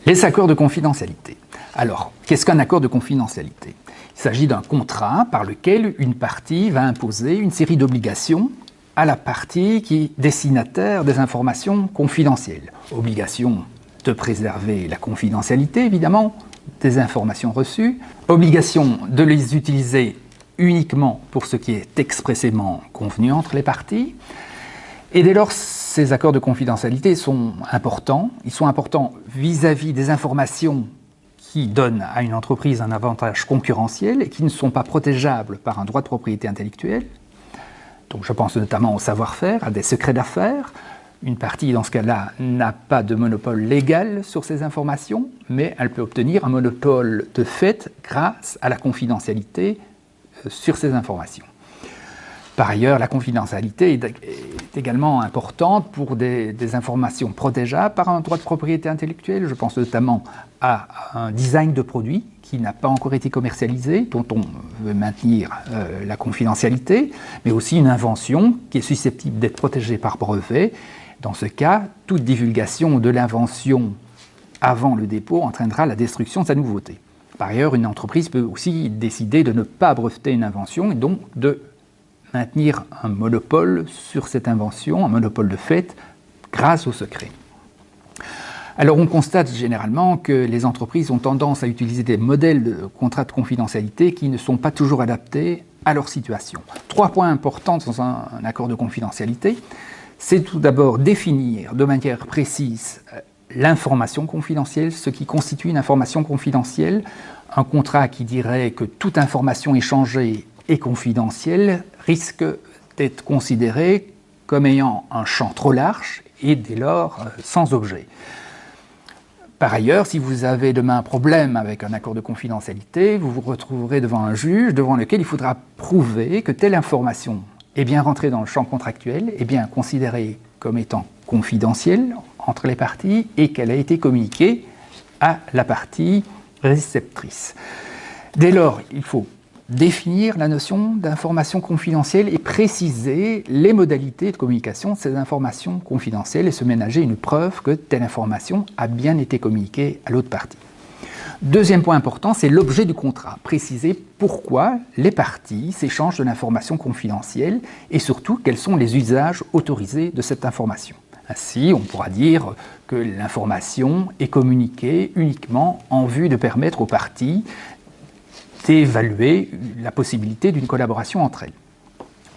Les accords de confidentialité. Alors, qu'est-ce qu'un accord de confidentialité? Il s'agit d'un contrat par lequel une partie va imposer une série d'obligations à la partie qui est destinataire des informations confidentielles. Obligation de préserver la confidentialité, évidemment, des informations reçues. Obligation de les utiliser uniquement pour ce qui est expressément convenu entre les parties. Et dès lors, ces accords de confidentialité sont importants. Ils sont importants vis-à-vis des informations qui donnent à une entreprise un avantage concurrentiel et qui ne sont pas protégeables par un droit de propriété intellectuelle. Donc je pense notamment au savoir-faire, à des secrets d'affaires. Une partie, dans ce cas-là, n'a pas de monopole légal sur ces informations, mais elle peut obtenir un monopole de fait grâce à la confidentialité sur ces informations. Par ailleurs, la confidentialité est également importante pour des informations protégeables par un droit de propriété intellectuelle. Je pense notamment à un design de produit qui n'a pas encore été commercialisé, dont on veut maintenir la confidentialité, mais aussi une invention qui est susceptible d'être protégée par brevet. Dans ce cas, toute divulgation de l'invention avant le dépôt entraînera la destruction de sa nouveauté. Par ailleurs, une entreprise peut aussi décider de ne pas breveter une invention et donc de maintenir un monopole sur cette invention, un monopole de fait, grâce au secret. Alors on constate généralement que les entreprises ont tendance à utiliser des modèles de contrats de confidentialité qui ne sont pas toujours adaptés à leur situation. 3 points importants dans un accord de confidentialité, c'est tout d'abord définir de manière précise l'information confidentielle, ce qui constitue une information confidentielle. Un contrat qui dirait que toute information échangée est confidentielle risque d'être considéré comme ayant un champ trop large et dès lors sans objet. Par ailleurs, si vous avez demain un problème avec un accord de confidentialité, vous vous retrouverez devant un juge devant lequel il faudra prouver que telle information est bien rentrée dans le champ contractuel, est bien considérée comme étant confidentielle entre les parties et qu'elle a été communiquée à la partie réceptrice. Dès lors, il faut définir la notion d'information confidentielle et préciser les modalités de communication de ces informations confidentielles et se ménager une preuve que telle information a bien été communiquée à l'autre partie. Deuxième point important, c'est l'objet du contrat. Préciser pourquoi les parties s'échangent de l'information confidentielle et surtout quels sont les usages autorisés de cette information. Ainsi, on pourra dire que l'information est communiquée uniquement en vue de permettre aux parties d'évaluer la possibilité d'une collaboration entre elles.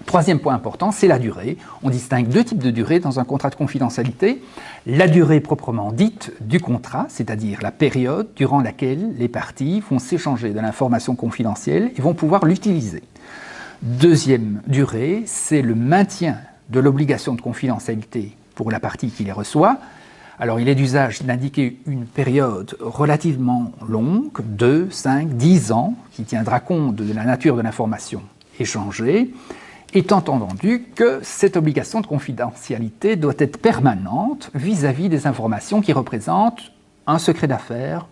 Troisième point important, c'est la durée. On distingue 2 types de durée dans un contrat de confidentialité. La durée proprement dite du contrat, c'est-à-dire la période durant laquelle les parties vont s'échanger de l'information confidentielle et vont pouvoir l'utiliser. Deuxième durée, c'est le maintien de l'obligation de confidentialité pour la partie qui les reçoit. Alors, il est d'usage d'indiquer une période relativement longue, 2, 5, 10 ans, qui tiendra compte de la nature de l'information échangée, étant entendu que cette obligation de confidentialité doit être permanente vis-à-vis des informations qui représentent un secret d'affaires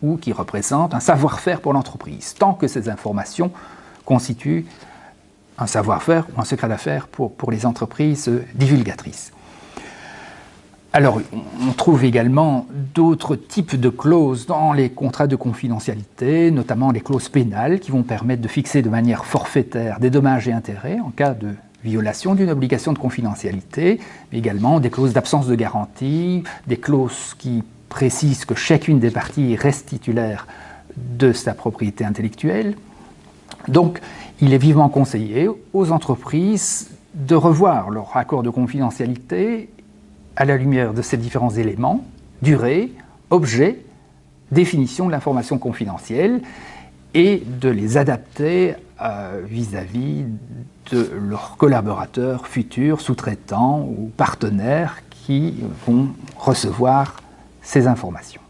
ou qui représentent un savoir-faire pour l'entreprise, tant que ces informations constituent un savoir-faire ou un secret d'affaires pour les entreprises divulgatrices. Alors, on trouve également d'autres types de clauses dans les contrats de confidentialité, notamment les clauses pénales qui vont permettre de fixer de manière forfaitaire des dommages et intérêts en cas de violation d'une obligation de confidentialité, mais également des clauses d'absence de garantie, des clauses qui précisent que chacune des parties reste titulaire de sa propriété intellectuelle. Donc, il est vivement conseillé aux entreprises de revoir leur accord de confidentialité à la lumière de ces différents éléments, durée, objet, définition de l'information confidentielle, et de les adapter vis-à-vis de leurs collaborateurs futurs, sous-traitants ou partenaires qui vont recevoir ces informations.